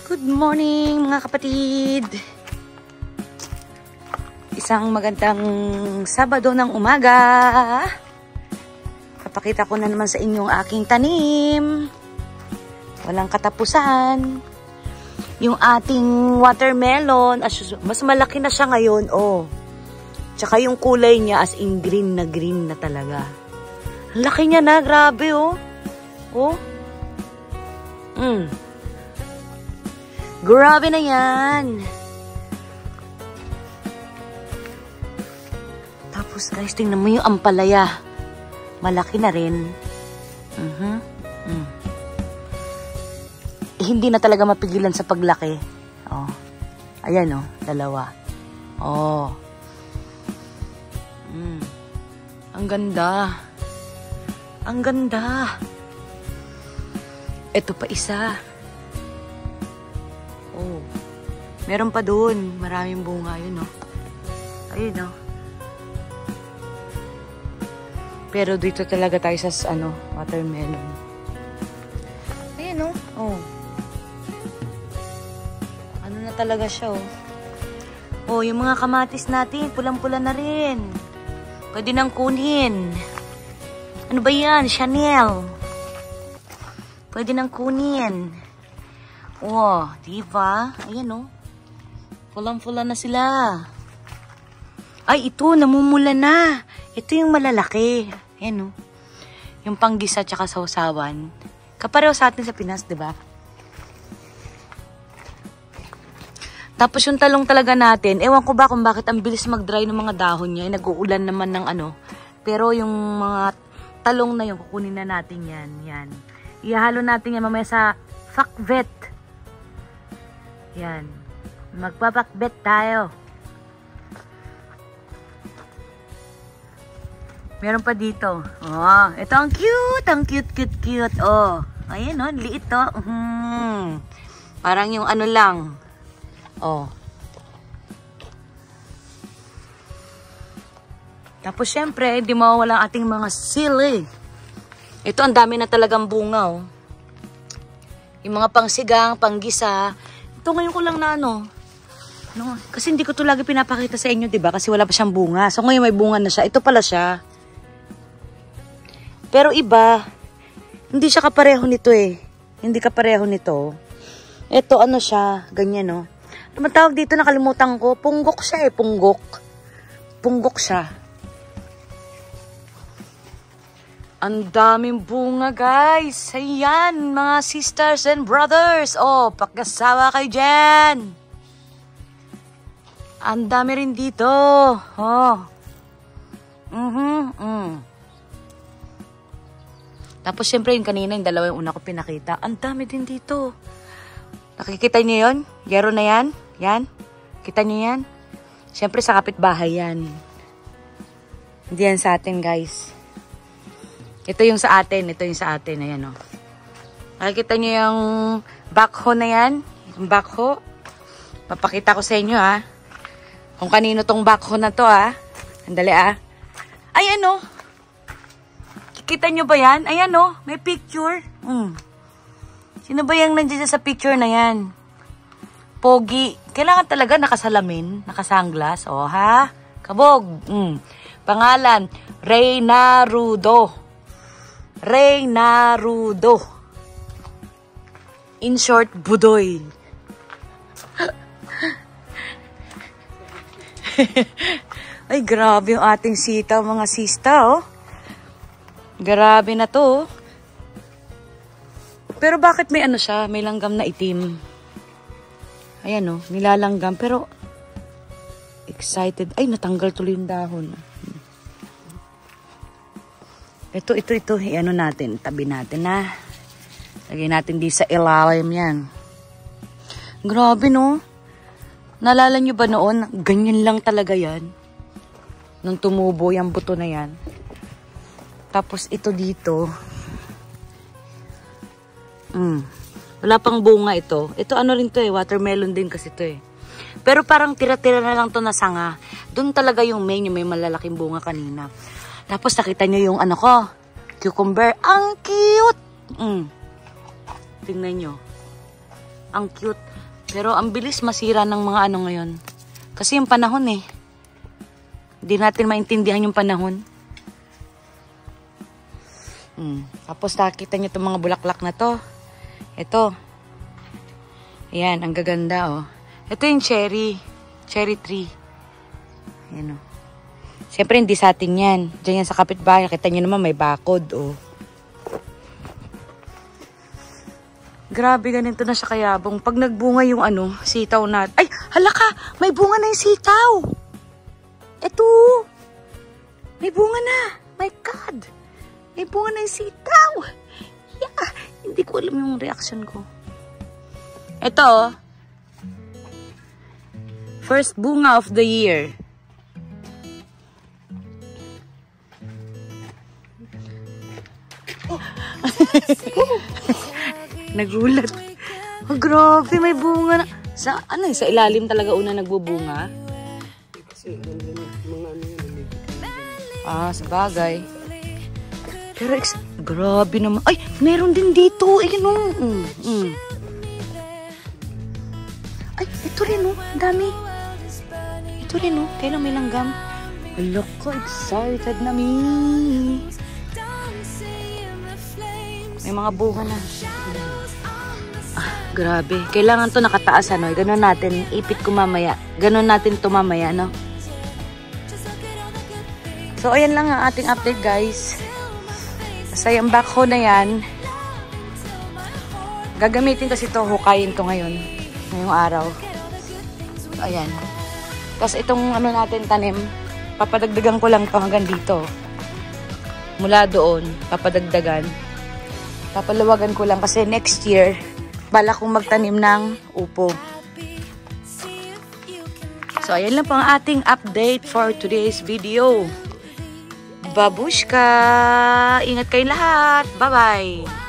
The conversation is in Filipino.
Good morning mga kapatid! Isang magandang Sabado ng umaga. Papakita ko na naman sa inyong aking tanim. Walang katapusan. Yung ating watermelon, mas malaki na siya ngayon. Oh. Tsaka yung kulay niya as in green na talaga. Ang laki niya na, grabe oh. Oh. Grabe na yan. Tapos guys, tingnan mo yung ampalaya. Malaki na rin. Hindi na talaga mapigilan sa paglaki. Oh. Ayan oh, dalawa. Oh. Ang ganda. Ang ganda. Ito pa isa. Oh. Meron pa doon. Maraming bunga yun, oh. Ayun, oh. Pero dito talaga tayo sa, watermelon. Ayun, oh. Oh. Ano na talaga siya, oh. Oh, yung mga kamatis natin, pulang-pula na rin. Pwede nang kunin. Ano ba yan? Chanel. Pwede nang kunin. Oh, diba? Ayan, oh. Pulang-pula na sila. Ay, ito, namumula na. Ito yung malalaki. Ayan, oh. Yung panggisa tsaka sausawan. Kapareho sa atin sa Pinas, diba? Tapos yung talong talaga natin, ewan ko ba kung bakit ang bilis mag-dry ng mga dahon niya. Nag-uulan naman ng Pero yung mga talong na yun, kukunin na natin yan. Yan. Ihalo natin yan mamaya sa fakvet. Yan. Magpapakbet tayo. Meron pa dito. Oh, ito ang cute. Ang cute. Oh. Ayan oh, liit to. Parang yung lang. Oh. Tapos syempre, hindi mawawala ang ating mga sili. Ito ang dami na talagang bunga oh. Yung mga pangsigang, panggisa. Ito ngayon ko lang na kasi hindi ko to lagi pinapakita sa inyo, diba? Kasi wala pa siyang bunga. So ngayon may bunga na siya. Ito pala siya. Pero iba, hindi siya kapareho nito eh. Hindi kapareho nito. Ito siya, ganyan oh. Ano man tawag dito, nakalimutan ko. Punggok siya eh, punggok. Punggok siya. Ang daming bunga, guys. Ayan, mga sisters and brothers. Oh, pagkasawa kayo dyan. Ang dami rin dito. Oh. Tapos, syempre, yung kanina, yung dalawa yung una ko pinakita. Ang dami din dito. Nakikita niyo yun? Yero na yan? Yan? Kita niyo yan? Syempre, sa kapitbahay yan. Hindi yan sa atin, guys. Ito yung sa atin. Ito yung sa atin. Ayan o. Nakikita nyo yung backhoe na yan? Yung backhoe. Papakita ko sa inyo ha. Kung kanino tong backhoe na to ha. Andali ha. Ayan o. Kikita nyo ba yan? Ayan o. May picture. Sino ba yung nandiyan sa picture na yan? Pogi. Kailangan talaga nakasalamin. Nakasanglas. O ha. Kabog. Pangalan. Reyna Rudo. Reyna Rudo. In short, Budoy. Ay, grabe yung ating sitaw, mga sista, oh. Grabe na to, oh. Pero bakit may siya? May langgam na itim. Ayan, oh. Nilalanggam. Pero, excited. Ay, natanggal tuloy yung dahon. Ito. Natin. Tabi natin, ha. Lagay natin di sa ilalim yan. Grabe, no? Naalala nyo ba noon? Ganyan lang talaga yan. Nung tumubo yung buto na yan. Tapos, ito dito. Wala pang bunga ito. Ito rin to eh. Watermelon din kasi to eh. Pero parang tira-tira na lang to na sanga. Doon talaga yung may malalaking bunga kanina. Tapos nakita nyo yung cucumber. Ang cute! Tingnan nyo. Ang cute. Pero ang bilis masira ng mga ano ngayon. Kasi yung panahon eh. Hindi natin maintindihan yung panahon. Tapos nakikita nyo itong mga bulaklak na to. Ito. Ayan, ang gaganda oh. Ito yung cherry. Cherry tree. Ayan oh. Siyempre hindi sa atin yan. Diyan yan sa kapitbahay. Nakita nyo naman may bakod oh. Grabe, ganito na siya kayabong. Pag nagbunga yung ano, sitaw na. Ay, hala ka! May bunga na yung sitaw! Eto! May bunga na! My God! May bunga na yung sitaw! Yeah! Hindi ko alam yung reaction ko. Ito, first bunga of the year. Nagulat. Oh, grabe, may bunga na. Sa, ano, sa ilalim talaga una nagbubunga? Ah, sabagay. Pero, grabe naman. Ay, meron din dito. Ayun, Ay, ito rin, oh. Ang dami. Ito rin, oh. Kailan may langgam. Hala ko, excited na me. May mga bunga na. Grabe. Kailangan to nakataas, ano. Ganon natin. Ipit ko mamaya. Ganon natin to mamaya, no? So, ayan lang ang ating update, guys. Basta yung backhoe na yan. Gagamitin kasi to, hukayin to ngayon. Ngayong araw. So, ayan. Tapos itong ano natin tanim, papadagdagan ko lang to hanggang dito. Mula doon, papadagdagan. Papalawagan ko lang kasi next year, bala kong magtanim ng upo. So, ayan lang po ang ating update for today's video. Babushka! Ingat kayong lahat! Bye-bye!